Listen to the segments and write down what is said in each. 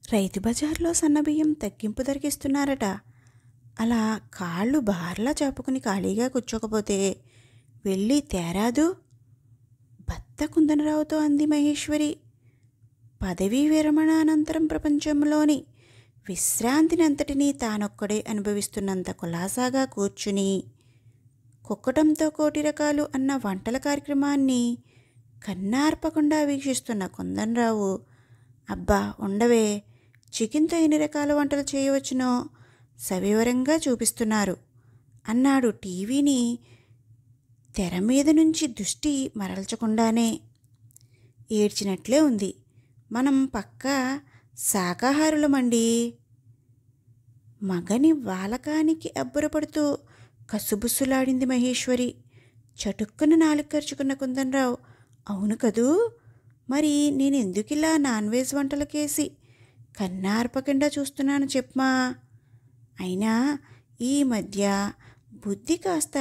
రైతు బజార్లో సన్నబియ్యం తగ్గింపు ధరకిస్తున్నారట. అలా కాళ్ళు బార్లా చాపుకుని ఖాళీగా కూర్చోకపోతే వెళ్ళి తేరాదు? భర్త కుందనరావుతో అంది మహేశ్వరి. పదవీ విరమణ అనంతరం ప్రపంచంలోని విశ్రాంతినంతటినీ తానొక్కడే అనుభవిస్తున్నంత కులాసాగా కూర్చుని కుక్కటంతో కోటి రకాలు అన్న వంటల కార్యక్రమాన్ని కన్నార్పకుండా వీక్షిస్తున్న కుందనరావు, అబ్బా ఉండవే, చికెన్తో ఎన్ని రకాల వంటలు చేయవచ్చునో సవివరంగా చూపిస్తున్నారు అన్నాడు టీవీని తెర మీద నుంచి దృష్టి మరల్చకుండానే. ఏడ్చినట్లే ఉంది. మనం పక్కా శాకాహారులమండి. మగని వాలకానికి అబ్బురపడుతూ కసుబుస్సులాడింది మహేశ్వరి. చటుక్కున నాలుగు ఖర్చుకున్న కుందనరావు, అవును కదూ, మరి నేనెందుకిలా నాన్ వెజ్ వంటలకేసి కన్నార్పకుండా చూస్తున్నాను చెప్పమా. అయినా ఈ మధ్య బుద్ధి కాస్త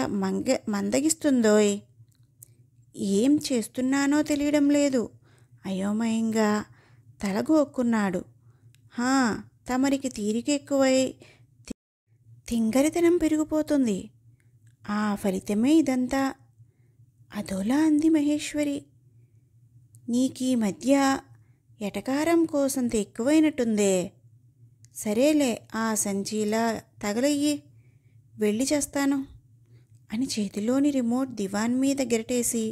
మందగిస్తుందోయ్. ఏం చేస్తున్నానో తెలియడం లేదు అయోమయంగా తలగోక్కున్నాడు. తమరికి తీరిక ఎక్కువై తింగరితనం పెరిగిపోతుంది. ఆ ఫలితమే ఇదంతా అదోలా అంది మహేశ్వరి. నీకీ మధ్య ఎటకారం కోసంత ఎక్కువైనట్టుందే. సరేలే, ఆ సంచీలా తగలయ్యి, వెళ్ళి చేస్తాను అని చేతిలోని రిమోట్ దివాన్ మీద గిరటేసి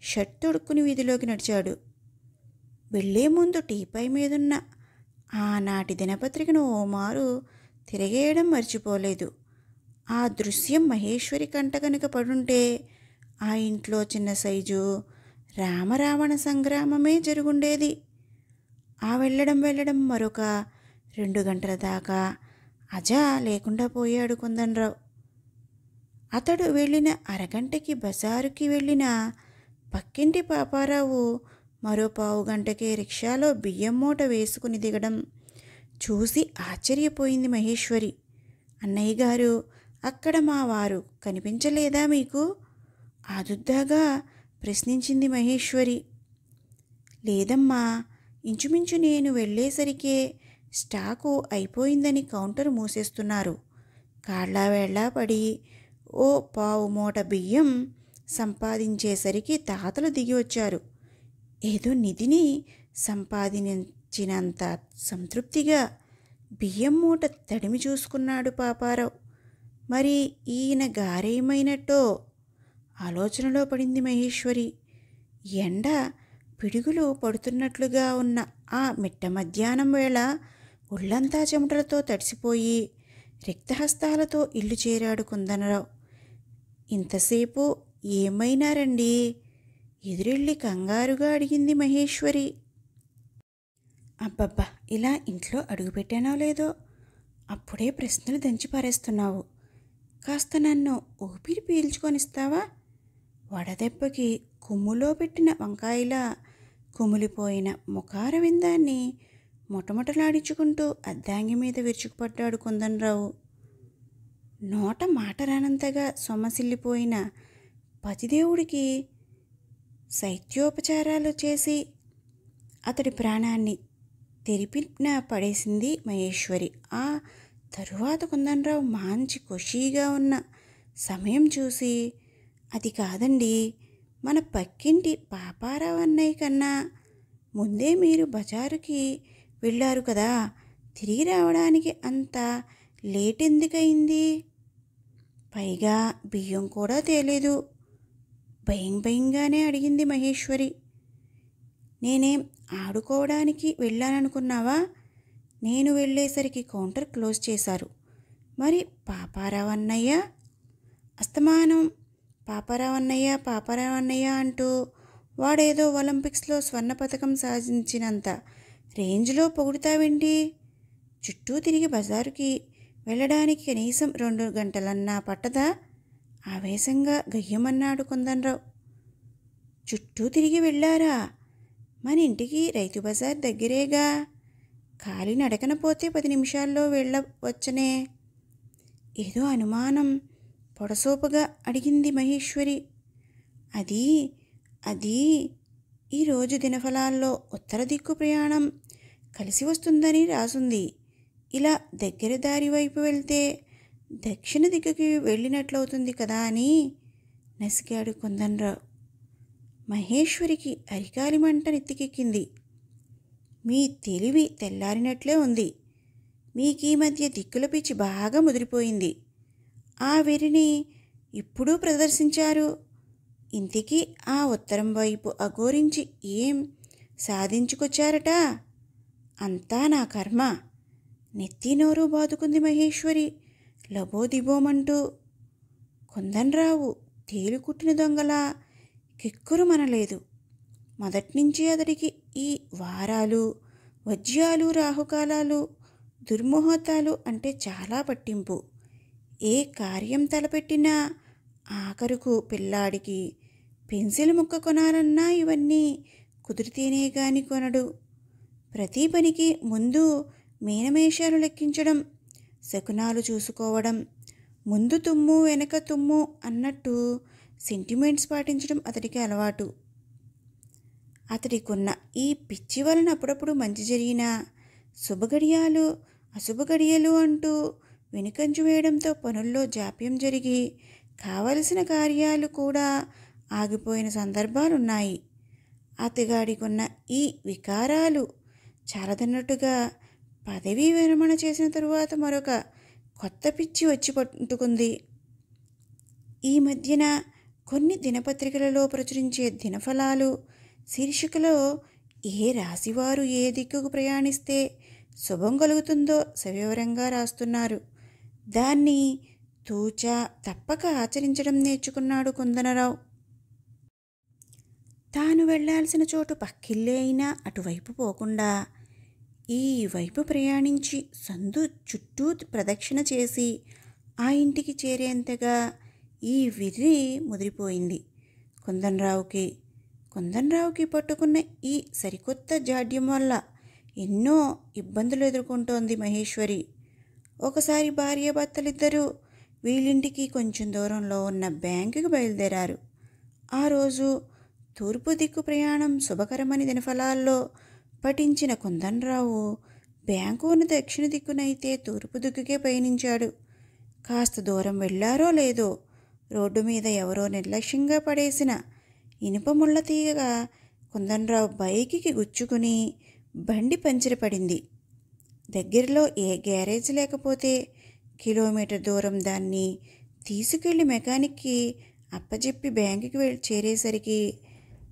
షర్ట్ తొడుక్కుని వీధిలోకి నడిచాడు. వెళ్లే ముందు టీపై మీదున్న ఆనాటి దినపత్రికను ఓమారు తిరగేయడం మర్చిపోలేదు. ఆ దృశ్యం మహేశ్వరి కంట కనుక పడుంటే ఆ ఇంట్లో చిన్న సైజు రామరావణ సంగ్రామమే జరుగుండేది. ఆ వెళ్ళడం మరొక 2 గంటల దాకా అజా లేకుండా పోయాడు కుందనరావు. అతడు వెళ్ళిన అరగంటకి బజారుకి వెళ్ళిన పక్కింటి పాపారావు మరో 15 గంటకే రిక్షాలో బియ్యం మూట వేసుకుని దిగడం చూసి ఆశ్చర్యపోయింది మహేశ్వరి. అన్నయ్య గారు, అక్కడ మా వారు కనిపించలేదా మీకు? ఆదుర్దాగా ప్రశ్నించింది మహేశ్వరి. లేదమ్మా, ఇంచుమించు నేను వెళ్ళేసరికే స్టాకు అయిపోయిందని కౌంటర్ మూసేస్తున్నారు. కాళ్ళవేళ్లా పడి ఓ 15 మూట బియ్యం సంపాదించేసరికి తాతలు దిగి వచ్చారు. ఏదో నిధిని సంపాదించినంత సంతృప్తిగా బియ్యం మూట తడిమి చూసుకున్నాడు పాపారావు. మరి ఈయన గారేమైనట్టో ఆలోచనలో పడింది మహేశ్వరి. ఎండ పిడుగులు పడుతున్నట్లుగా ఉన్న ఆ మిట్ట మధ్యాహ్నం వేళ ఒళ్ళంతా చెమటలతో తడిసిపోయి రిక్తహస్తాలతో ఇల్లు చేరాడు కుందనరావు. ఇంతసేపు ఏమైనారండి? ఎదురెళ్ళి కంగారుగా అడిగింది మహేశ్వరి. అబ్బబ్బా, ఇలా ఇంట్లో అడుగుపెట్టానో లేదో అప్పుడే ప్రశ్నలు దంచి పారేస్తున్నావు. కాస్త నన్ను ఊపిరి పీల్చుకొనిస్తావా? వడదెబ్బకి కుమ్ములో పెట్టిన వంకాయలా కుమిలిపోయిన ముఖార విందాన్ని మొటమొటలాడించుకుంటూ అద్దాంగి మీద విరుచుకుపడ్డాడు కుందనరావు. నోట మాట రానంతగా సొమ్మసిల్లిపోయిన పతిదేవుడికి శైత్యోపచారాలు చేసి అతడి ప్రాణాన్ని తెరిపిన పడేసింది మహేశ్వరి. ఆ తరువాత కుందనరావు మంచి ఖుషీగా ఉన్న సమయం చూసి, అది కాదండి, మన పక్కింటి పాపారావు అన్నయ్య కన్నా ముందే మీరు బజారుకి వెళ్ళారు కదా, తిరిగి రావడానికి అంత లేట్ ఎందుకయింది? పైగా బియ్యం కూడా తేలేదు. భయంగానే అడిగింది మహేశ్వరి. నేనేం ఆడుకోవడానికి వెళ్ళాననుకున్నావా? నేను వెళ్ళేసరికి కౌంటర్ క్లోజ్ చేశారు. మరి పాపారావు అన్నయ్య? అస్తమానం పాపారావు అన్నయ్య అంటూ వాడేదో ఒలింపిక్స్లో స్వర్ణ పథకం సాధించినంత రేంజ్లో పొగుడుతావేంటి? చుట్టూ తిరిగి బజారుకి వెళ్ళడానికి కనీసం 2 గంటలన్నా పట్టదా? ఆవేశంగా గయ్యమన్నాడు కుందనరావు. చుట్టూ తిరిగి వెళ్ళారా? మన ఇంటికి రైతు బజార్ దగ్గరేగా. ఖాళీ నడకన పోతే 10 నిమిషాల్లో వెళ్ళవచ్చనే. ఏదో అనుమానం పొడసోపుగా అడిగింది మహేశ్వరి. అది ఈరోజు దినఫలాల్లో ఉత్తర దిక్కు ప్రయాణం కలిసి వస్తుందని రాసుంది. ఇలా దగ్గర దారి వైపు వెళ్తే దక్షిణ దిక్కుకి వెళ్ళినట్లవుతుంది కదా అని నసిగాడు కుందనరావు. మహేశ్వరికి అరికాలి మంట నెత్తికెక్కింది. మీ తెలివి తెల్లారినట్లే ఉంది. మీకీ మధ్య దిక్కుల పిచ్చి బాగా ముదిరిపోయింది. ఆ వెర్రిని ఇప్పుడు ప్రదర్శించారు. ఇంతకీ ఆ ఉత్తరం వైపు అఘోరించి ఏం సాధించుకొచ్చారట? అంతా నా కర్మ. నెత్తి నోరు బాదుకుంది మహేశ్వరి లబోదిబోమంటూ. కుందనరావు తేలుకుట్టిన దొంగలా కిక్కురు మనలేదు. మొదట్నుంచి అతడికి ఈ వారాలు, వజ్యాలు, రాహుకాలాలు, దుర్ముహూర్తాలు అంటే చాలా పట్టింపు. ఏ కార్యం తలపెట్టినా ఆఖరుకు పిల్లాడికి పెన్సిల్ ముక్క కొనాలన్నా ఇవన్నీ కుదిరితేనే గాని కొనడు. ప్రతి పనికి ముందు మీనమేషాలు లెక్కించడం, శకునాలు చూసుకోవడం, ముందు తుమ్ము వెనక తుమ్ము అన్నట్టు సెంటిమెంట్స్ పాటించడం అతడికి అలవాటు. అతడికున్న ఈ పిచ్చి వలన అప్పుడప్పుడు మంచి జరిగినా శుభగడియాలు అశుభగడియలు అంటూ వెనుకంజు వేయడంతో పనుల్లో జాప్యం జరిగి కావలసిన కార్యాలు కూడా ఆగిపోయిన సందర్భాలున్నాయి. అతగాడికున్న ఈ వికారాలు చాలదన్నట్టుగా పదవీ విరమణ చేసిన తరువాత మరొక కొత్త పిచ్చి వచ్చి పట్టుకుంది. ఈ మధ్యన కొన్ని దినపత్రికలలో ప్రచురించే దినఫలాలు శీర్షికలో ఏ రాశివారు ఏ దిక్కుకు ప్రయాణిస్తే శుభం కలుగుతుందో సవివరంగా రాస్తున్నారు. దాన్ని తూచా తప్పక ఆచరించడం నేర్చుకున్నాడు కుందనరావు. తాను వెళ్లాల్సిన చోటు పక్కిల్లే అయినా అటువైపు పోకుండా ఈ వైపు ప్రయాణించి సందు చుట్టూ ప్రదక్షిణ చేసి ఆ ఇంటికి చేరేంతగా ఈ విర్రి ముదిరిపోయింది కుందనరావుకి పట్టుకున్న ఈ సరికొత్త జాడ్యం వల్ల ఎన్నో ఇబ్బందులు ఎదుర్కొంటోంది మహేశ్వరి. ఒకసారి భార్యాభర్తలిద్దరూ వీళ్ళింటికి కొంచెం దూరంలో ఉన్న బ్యాంకుకి బయలుదేరారు. ఆ రోజు తూర్పు దిక్కు ప్రయాణం శుభకరమని దినఫలాల్లో పఠించిన కుందనరావు బ్యాంకు ఉన్న దక్షిణ దిక్కునైతే తూర్పు దిక్కుకే పయనించాడు. కాస్త దూరం వెళ్ళారో లేదో రోడ్డు మీద ఎవరో నిర్లక్ష్యంగా పడేసిన ఇనుప ముళ్ళ తీగగా కుందనరావు బైకికి గుచ్చుకుని బండి పంచర్ పడింది. దగ్గరలో ఏ గ్యారేజ్ లేకపోతే కిలోమీటర్ దూరం దాన్ని తీసుకెళ్లి మెకానిక్కి అప్పజెప్పి బ్యాంకుకి చేరేసరికి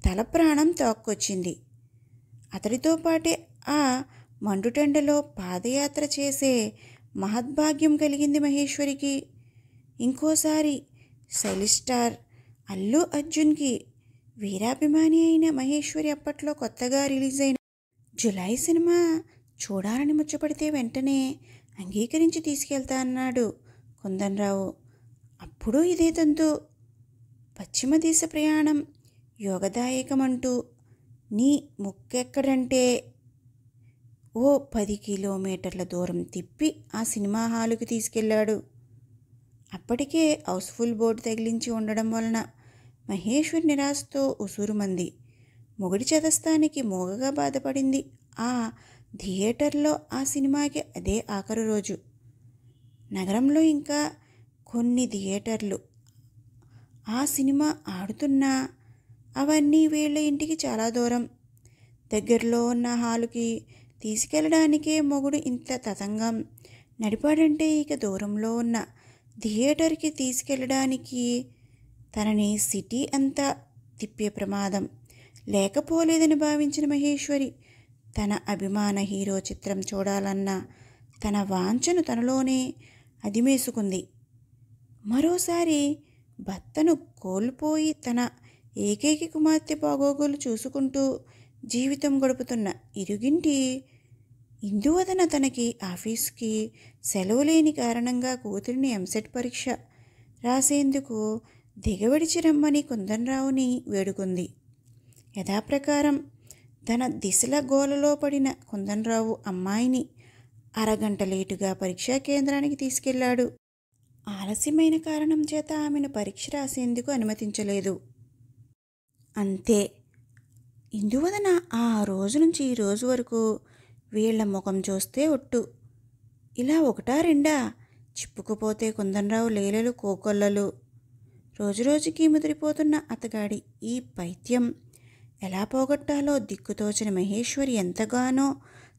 తల ప్రాణం తోక్కొచ్చింది. అతడితో పాటే ఆ మండుటెండలో పాదయాత్ర చేసే మహద్భాగ్యం కలిగింది మహేశ్వరికి. ఇంకోసారి స్టైలిష్ అల్లు అర్జున్కి వీరాభిమాని అయిన మహేశ్వరి అప్పట్లో కొత్తగా రిలీజ్ అయిన జులై సినిమా చూడాలని ముచ్చపడితే వెంటనే అంగీకరించి తీసుకెళ్తా అన్నాడు కుందనరావు. అప్పుడు ఇదే తంతు. పశ్చిమ దేశ ప్రయాణం యోగదాయకమంటూ నీ ముక్కెక్కడంటే ఓ 10 కిలోమీటర్ల దూరం తిప్పి ఆ సినిమా హాలుకి తీసుకెళ్లాడు. అప్పటికే హౌస్ఫుల్ బోర్డు తగిలించి ఉండడం వలన మహేశ్వరి నిరాశతో ఉసూరుమంది. మొగుడి చదస్తానికి మూగగా బాధపడింది. ఆ థియేటర్లో ఆ సినిమాకి అదే ఆఖరు రోజు. నగరంలో ఇంకా కొన్ని థియేటర్లు ఆ సినిమా ఆడుతున్నా అవన్నీ వీళ్ళ ఇంటికి చాలా దూరం. దగ్గరలో ఉన్న హాలుకి తీసుకెళ్ళడానికే మొగుడు ఇంత తతంగం నడిపాడంటే ఇక దూరంలో ఉన్న థియేటర్కి తీసుకెళ్ళడానికి తనని సిటీ అంతా తిప్పే ప్రమాదం లేకపోలేదని భావించిన మహేశ్వరి తన అభిమాన హీరో చిత్రం చూడాలన్న తన వాంఛను తనలోనే అదిమేసుకుంది. మరోసారి భర్తను కోల్పోయి తన ఏకైక కుమార్తె బాగోగులు చూసుకుంటూ జీవితం గడుపుతున్న ఇరుగింటి ఇందువదన తనకి ఆఫీస్కి సెలవు లేని కారణంగా కూతురిని ఎంసెట్ పరీక్ష రాసేందుకు దిగవడిచి రమ్మని కుందనరావుని వేడుకుంది. యథాప్రకారం తన దిశల గోలలో పడిన కుందనరావు అమ్మాయిని అరగంట లేటుగా పరీక్షా కేంద్రానికి తీసుకెళ్లాడు. ఆలస్యమైన కారణం చేత ఆమెను పరీక్ష రాసేందుకు అనుమతించలేదు. అంతే. ఇందువలన ఆ రోజు నుంచి ఈ రోజు వరకు వీళ్ల ముఖం చూస్తే ఒట్టు. ఇలా ఒకటా రెండా? చిప్పుకుపోతే కుందనరావు లీలలు కోకొల్లలు. రోజురోజుకి ముదిరిపోతున్న అతగాడి ఈ పైత్యం ఎలా పోగొట్టాలో దిక్కుతోచని మహేశ్వరి ఎంతగానో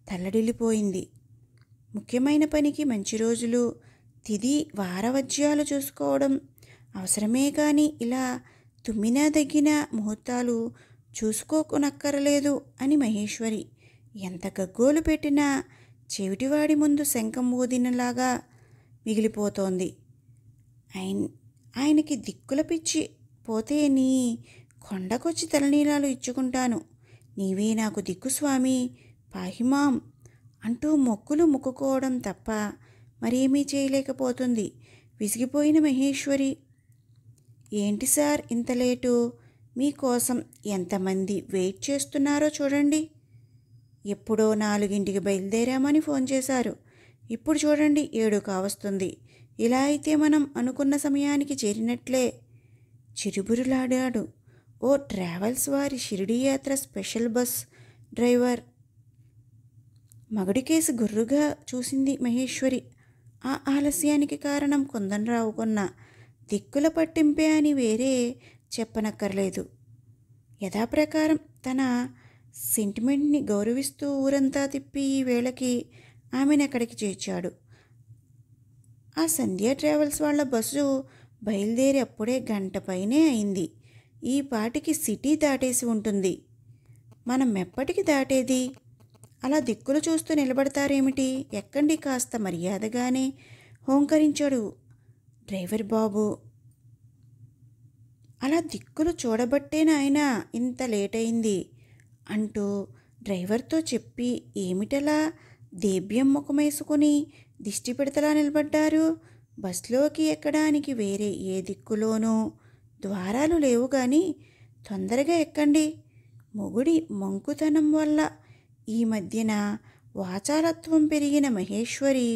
తల్లడిల్లిపోయింది. ముఖ్యమైన పనికి మంచి రోజులు, తిథి వారవజ్యాలు చూసుకోవడం అవసరమే కానీ ఇలా తుమ్మినా దగ్గిన ముహూర్తాలు చూసుకోకునక్కరలేదు అని మహేశ్వరి ఎంత గగ్గోలు పెట్టినా చెవిటివాడి ముందు శంఖం ఊదినలాగా మిగిలిపోతోంది. ఆయనకి దిక్కుల పిచ్చి పోతే నీ కొండకొచ్చి తలనీలాలు ఇచ్చుకుంటాను, నీవే నాకు దిక్కు స్వామి పాహిమాం అంటూ మొక్కులు మొక్కుకోవడం తప్ప మరేమీ చేయలేకపోతుంది విసిగిపోయిన మహేశ్వరి. ఏంటి సార్ ఇంత లేటు? మీకోసం ఎంతమంది వెయిట్ చేస్తున్నారో చూడండి. ఎప్పుడో 4ంటికి బయలుదేరామని ఫోన్ చేశారు, ఇప్పుడు చూడండి 7 కావస్తుంది. ఇలా అయితే మనం అనుకున్న సమయానికి చేరినట్లే. చిరుబురులాడాడు ఓ ట్రావెల్స్ వారి షిరిడీ యాత్ర స్పెషల్ బస్ డ్రైవర్. మగుడికేసి గుర్రుగా చూసింది మహేశ్వరి. ఆ ఆలస్యానికి కారణం కుందనరావుకున్న దిక్కుల పట్టింపే అని వేరే చెప్పనక్కర్లేదు. యథాప్రకారం తన సెంటిమెంట్ని గౌరవిస్తూ ఊరంతా తిప్పి ఈ వేళకి ఆమెనెక్కడికి చేర్చాడు. ఆ సంధ్య ట్రావెల్స్ వాళ్ళ బస్సు బయలుదేరి అప్పుడే 1 గంట పైనే అయింది. ఈ పాటికి సిటీ దాటేసి ఉంటుంది. మనం ఎప్పటికి దాటేది? అలా దిక్కులు చూస్తూ నిలబడతారేమిటి? ఎక్కండి కాస్త మర్యాదగానే హోంకరించాడు డ్రైవర్ బాబు. అలా దిక్కులు చూడబట్టే నాయనా ఇంత లేట్ అయింది అంటూ డ్రైవర్తో చెప్పి ఏమిటలా దేభ్యం ముఖమేసుకుని దిష్టి పెడతలా నిలబడ్డారు? బస్లోకి ఎక్కడానికి వేరే ఏ దిక్కులోనూ ద్వారాలు లేవు కానీ తొందరగా ఎక్కండి. మొగుడి మంకుతనం వల్ల ఈ మధ్యన వాచాలత్వం పెరిగిన మహేశ్వరి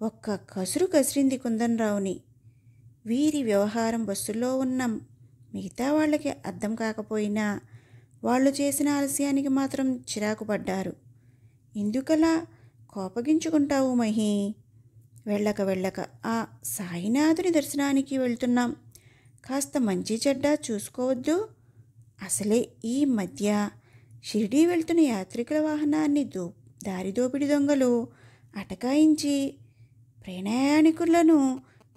ఒక్క కసురు కసిరింది కుందనరావుని. వీరి వ్యవహారం బస్సులో ఉన్న మిగతా వాళ్ళకి అర్థం కాకపోయినా వాళ్ళు చేసిన ఆలస్యానికి మాత్రం చిరాకు పడ్డారు. ఎందుకలా కోపగించుకుంటావు మహి? వెళ్ళక ఆ సాయినాథుని దర్శనానికి వెళ్తున్నాం, కాస్త మంచి చెడ్డ చూసుకోవద్దు? అసలే ఈ మధ్య షిరిడీ వెళ్తున్న యాత్రికుల వాహనాన్ని దారిదోపిడి దొంగలు అటకాయించి ప్రయాణికులను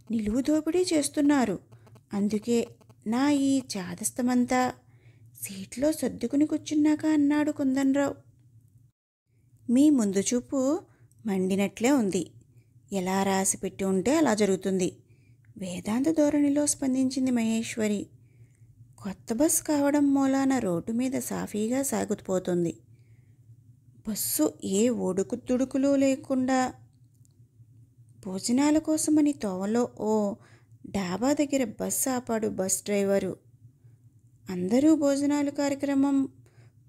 నిలువు దోపిడీ చేస్తున్నారు. అందుకే నా ఈ చాదస్తమంతా సీట్లో సర్దుకుని కూర్చున్నాక అన్నాడు కుందనరావు. మీ ముందు చూపు మండినట్లే ఉంది. ఎలా రాసి పెట్టి ఉంటే అలా జరుగుతుంది. వేదాంత ధోరణిలో స్పందించింది మహేశ్వరి. కొత్త బస్సు కావడం మూలాన రోడ్డు మీద సాఫీగా సాగుతుపోతుంది. బస్సు ఏ ఒడుకుతుడుకులు లేకుండా భోజనాల కోసమని తోవలో ఓ డాబా దగ్గర బస్సు ఆపాడు బస్ డ్రైవరు. అందరూ భోజనాలు కార్యక్రమం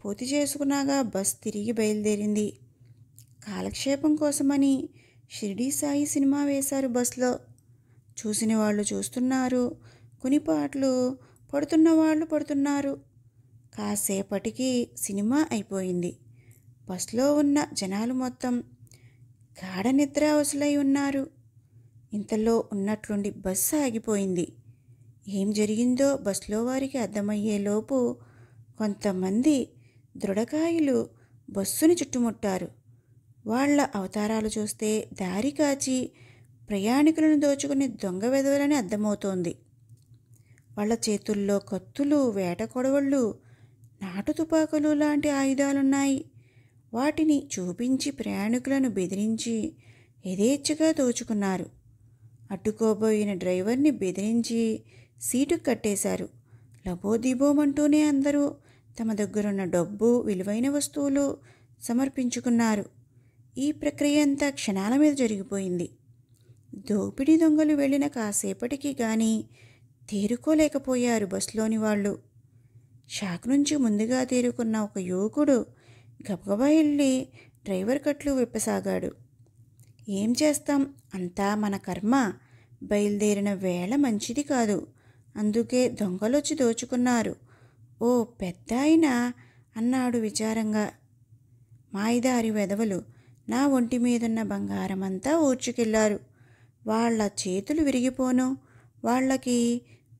పూర్తి చేసుకున్నాగా బస్ తిరిగి బయలుదేరింది. కాలక్షేపం కోసమని షిరిడీ సాయి సినిమా వేశారు బస్లో. చూసిన వాళ్ళు చూస్తున్నారు, కునిపాట్లు పడుతున్న వాళ్ళు పడుతున్నారు. కాసేపటికి సినిమా అయిపోయింది. బస్లో ఉన్న జనాలు మొత్తం గాఢ నిద్రావసులై ఉన్నారు. ఇంతలో ఉన్నట్లుండి బస్సు ఆగిపోయింది. ఏం జరిగిందో బస్లో వారికి అర్థమయ్యేలోపు కొంతమంది దృఢకాయులు బస్సుని చుట్టుముట్టారు. వాళ్ల అవతారాలు చూస్తే దారి కాచి ప్రయాణికులను దోచుకునే దొంగ వెధవలని అర్థమవుతోంది. వాళ్ళ చేతుల్లో కత్తులు, వేట కొడవళ్ళు, నాటు తుపాకులు లాంటి ఆయుధాలున్నాయి. వాటిని చూపించి ప్రయాణికులను బెదిరించి యథేచ్ఛగా దోచుకున్నారు. అడ్డుకోబోయిన డ్రైవర్ని బెదిరించి సీటు కట్టేశారు. లబోదిబోమంటూనే అందరూ తమ దగ్గరున్న డబ్బు, విలువైన వస్తువులు సమర్పించుకున్నారు. ఈ ప్రక్రియ అంతా క్షణాల మీద జరిగిపోయింది. దోపిడీ దొంగలు వెళ్ళిన కాసేపటికి కానీ తేరుకోలేకపోయారు బస్లోని వాళ్ళు. షాక్ నుంచి ముందుగా తేరుకున్న ఒక యువకుడు గబగబా వెళ్ళి డ్రైవర్ కట్లు విప్పసాగాడు. ఏం చేస్తాం, అంతా మన కర్మ. బయలుదేరిన వేళ మంచిది కాదు, అందుకే దొంగలొచ్చి దోచుకున్నారు. ఓ పెద్దాయన అన్నాడు విచారంగా. మాయిదారి వెధవలు, నా ఒంటి మీదున్న బంగారమంతా ఊడ్చుకెళ్లారు. వాళ్ళ చేతులు విరిగిపోను, వాళ్ళకి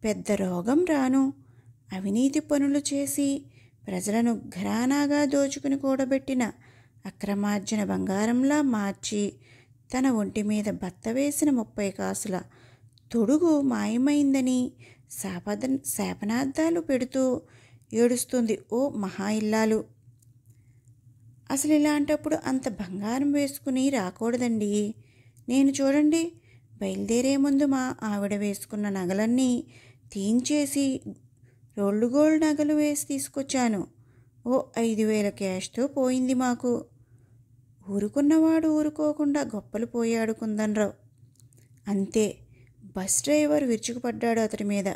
పెద్ద రోగం రాను. అవినీతి పనులు చేసి ప్రజలను ఘరానాగా దోచుకుని కూడబెట్టిన అక్రమార్జన బంగారంలా మార్చి తన ఒంటి మీద బత్త వేసిన 30 కాసుల తొడుగు మాయమైందని శాపనార్థాలు పెడుతూ ఏడుస్తుంది ఓ మహా ఇల్లాలు. అసలు ఇలాంటప్పుడు అంత బంగారం వేసుకుని రాకూడదండి. నేను చూడండి, బయలుదేరే ముందు మా ఆవిడ వేసుకున్న నగలన్నీ తీయించేసి రోల్డ్ గోల్డ్ నగలు వేసి తీసుకొచ్చాను. ఓ 5,000 క్యాష్తో పోయింది మాకు. ఊరుకున్నవాడు ఊరుకోకుండా గొప్పలు పోయాడు కుందన్రావు. అంతే, బస్ డ్రైవర్ విరుచుకుపడ్డాడు అతడి మీద.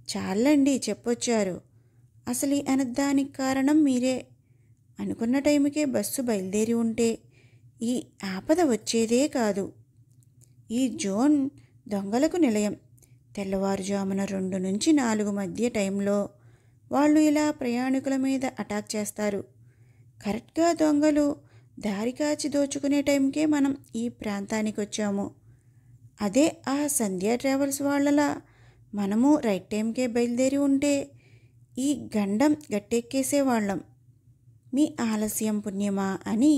చాలండి చెప్పొచ్చారు. అసలు ఈ అనర్థానికి కారణం మీరే. అనుకున్న టైంకే బస్సు బయలుదేరి ఉంటే ఈ ఆపద వచ్చేదే కాదు. ఈ జోన్ దొంగలకు నిలయం. తెల్లవారుజామున 2 నుంచి 4 మధ్య టైంలో వాళ్ళు ఇలా ప్రయాణికుల మీద అటాక్ చేస్తారు. కరెక్ట్గా దొంగలు దారి కాచి దోచుకునే టైంకే మనం ఈ ప్రాంతానికి వచ్చాము. అదే ఆ సంధ్యా ట్రావెల్స్ వాళ్ళలా మనము రైట్ టైంకే బయలుదేరి ఉంటే ఈ గండం గట్టెక్కేసేవాళ్ళం. మీ ఆలస్యం పుణ్యమా అని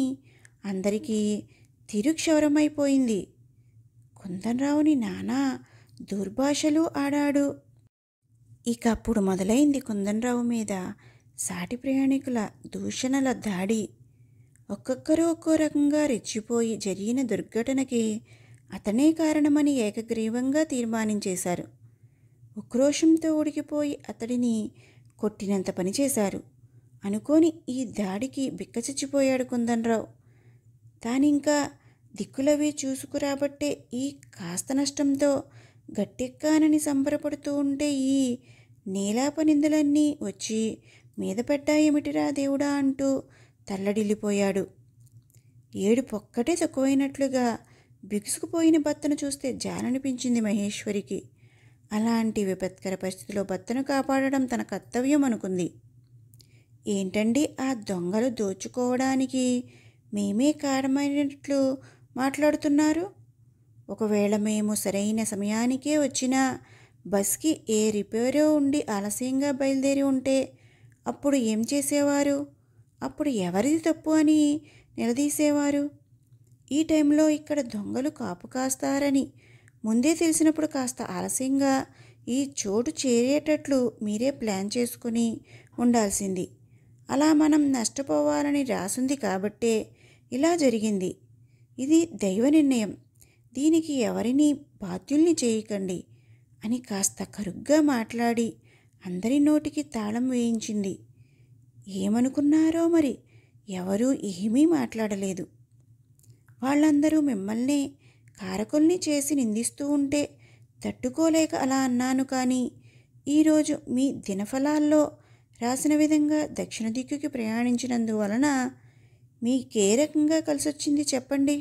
అందరికీ తిరుక్షౌరమైపోయింది. కుందన్రావుని నానా దుర్భాషలు ఆడాడు. ఇక అప్పుడు మొదలైంది కుందన్రావు మీద సాటి ప్రయాణికుల దూషణల దాడి. ఒక్కొక్కరు ఒక్కో రకంగా రెచ్చిపోయి జరిగిన దుర్ఘటనకి అతనే కారణమని ఏకగ్రీవంగా తీర్మానించేశారు. ఉక్రోషంతో ఉడికిపోయి అతడిని కొట్టినంత పనిచేశారు. అనుకోని ఈ దాడికి బిక్కచచ్చిపోయాడు కుందన్రావు. తానింకా దిక్కులవి చూసుకురాబట్టే ఈ కాస్త నష్టంతో గట్టెక్కానని సంబరపడుతూ ఉంటే ఈ నీలాపనిందులన్నీ వచ్చి మీద పెట్టాయేమిటిరా దేవుడా అంటూ తల్లడిల్లిపోయాడు. ఏడుపొక్కటే తక్కువైనట్లుగా బిగుసుకుపోయిన భర్తను చూస్తే జాలనిపించింది మహేశ్వరికి. అలాంటి విపత్కర పరిస్థితిలో భర్తను కాపాడడం తన కర్తవ్యం అనుకుంది. ఏంటండి ఆ దొంగలు దోచుకోవడానికి మేమే కారణమైనట్లు మాట్లాడుతున్నారు? ఒకవేళ మేము సరైన సమయానికే వచ్చినా బస్కి ఏ రిపేరో ఉండి ఆలస్యంగా బయలుదేరి ఉంటే అప్పుడు ఏం చేసేవారు? అప్పుడు ఎవరిది తప్పు అని నిలదీసేవారు? ఈ టైంలో ఇక్కడ దొంగలు కాపు కాస్తారని ముందే తెలిసినప్పుడు కాస్త ఆలస్యంగా ఈ చోటు చేరేటట్లు మీరే ప్లాన్ చేసుకుని ఉండాల్సింది. అలా మనం నష్టపోవాలని రాసుంది కాబట్టే ఇలా జరిగింది. ఇది దైవ నిర్ణయం. దీనికి ఎవరిని బాధ్యుల్ని చేయకండి అని కాస్త కరుగ్గా మాట్లాడి అందరి నోటికి తాళం వేయించింది. ఏమనుకున్నారో మరి ఎవరూ ఏమీ మాట్లాడలేదు. వాళ్ళందరూ మిమ్మల్నే కారకుల్ని చేసి నిందిస్తూ ఉంటే తట్టుకోలేక అలా అన్నాను. కానీ ఈరోజు మీ దినఫలాల్లో రాసిన విధంగా దక్షిణ దిక్కుకి ప్రయాణించినందువలన మీకే రకంగా కలిసొచ్చింది చెప్పండి?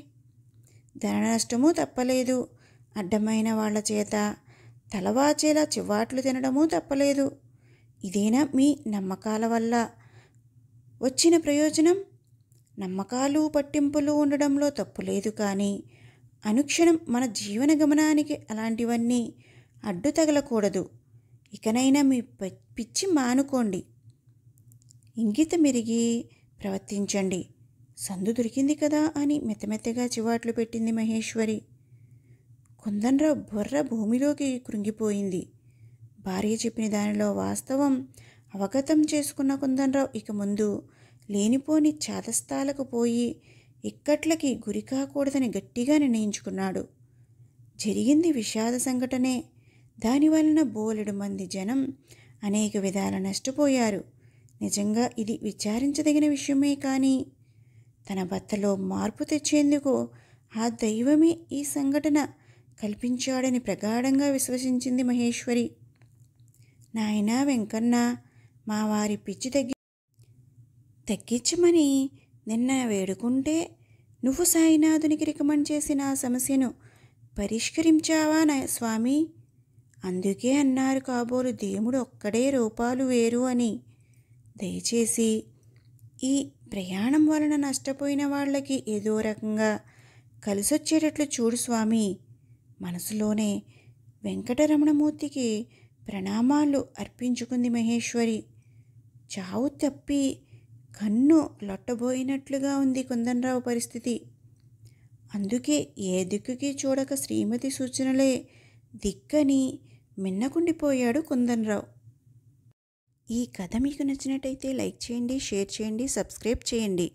ధన నష్టమూ తప్పలేదు. అడ్డమైన వాళ్ల చేత తలవాచేలా చివాట్లు తినడమూ తప్పలేదు. ఇదేనా మీ నమ్మకాల వల్ల వచ్చిన ప్రయోజనం? నమ్మకాలు పట్టింపులు ఉండడంలో తప్పులేదు, కానీ అనుక్షణం మన జీవన గమనానికి అలాంటివన్నీ అడ్డు తగలకూడదు. ఇకనైనా మీ పిచ్చి మానుకోండి. ఇంగిత మెరిగి ప్రవర్తించండి. సందు దొరికింది కదా అని మెత్తమెత్తగా చివాట్లు పెట్టింది మహేశ్వరి. కుందన్రావు బుర్ర భూమిలోకి కృంగిపోయింది. భార్య చెప్పిన దానిలో వాస్తవం అవగతం చేసుకున్న కుందన్రావు ఇక ముందు లేనిపోని చాదస్తాలకు పోయి ఇక్కట్లకి గురి కాకూడదని గట్టిగా నిర్ణయించుకున్నాడు. జరిగింది విషాద సంఘటనే. దానివలన బోలెడు మంది జనం అనేక విధాల నష్టపోయారు. నిజంగా ఇది విచారించదగిన విషయమే, కానీ తన భర్తలో మార్పు తెచ్చేందుకు ఆ దైవమే ఈ సంఘటన కల్పించాడని ప్రగాఢంగా విశ్వసించింది మహేశ్వరి. నాయనా వెంకన్న, మా వారి పిచ్చి తగ్గించమని నిన్న వేడుకుంటే నువ్వు సాయినాథునికి రికమెండ్ చేసిన ఆ సమస్యను పరిష్కరించావా నా స్వామి? అందుకే అన్నారు కాబోలు దేవుడు ఒక్కడే రూపాలు వేరు అని. దయచేసి ఈ ప్రయాణం వలన నష్టపోయిన వాళ్ళకి ఏదో రకంగా కలిసొచ్చేటట్లు చూడు స్వామి. మనసులోనే వెంకటరమణమూర్తికి ప్రణామాలు అర్పించుకుంది మహేశ్వరి. చావు తప్పి కన్ను లొట్టబోయినట్లుగా ఉంది కుందనరావు పరిస్థితి. అందుకే ఏ దిక్కుకి చూడక శ్రీమతి సూచనలే దిక్కని మిన్నకుండిపోయాడు కుందనరావు. ఈ కథ మీకు నచ్చినట్టయితే లైక్ చేయండి, షేర్ చేయండి, సబ్స్క్రైబ్ చేయండి.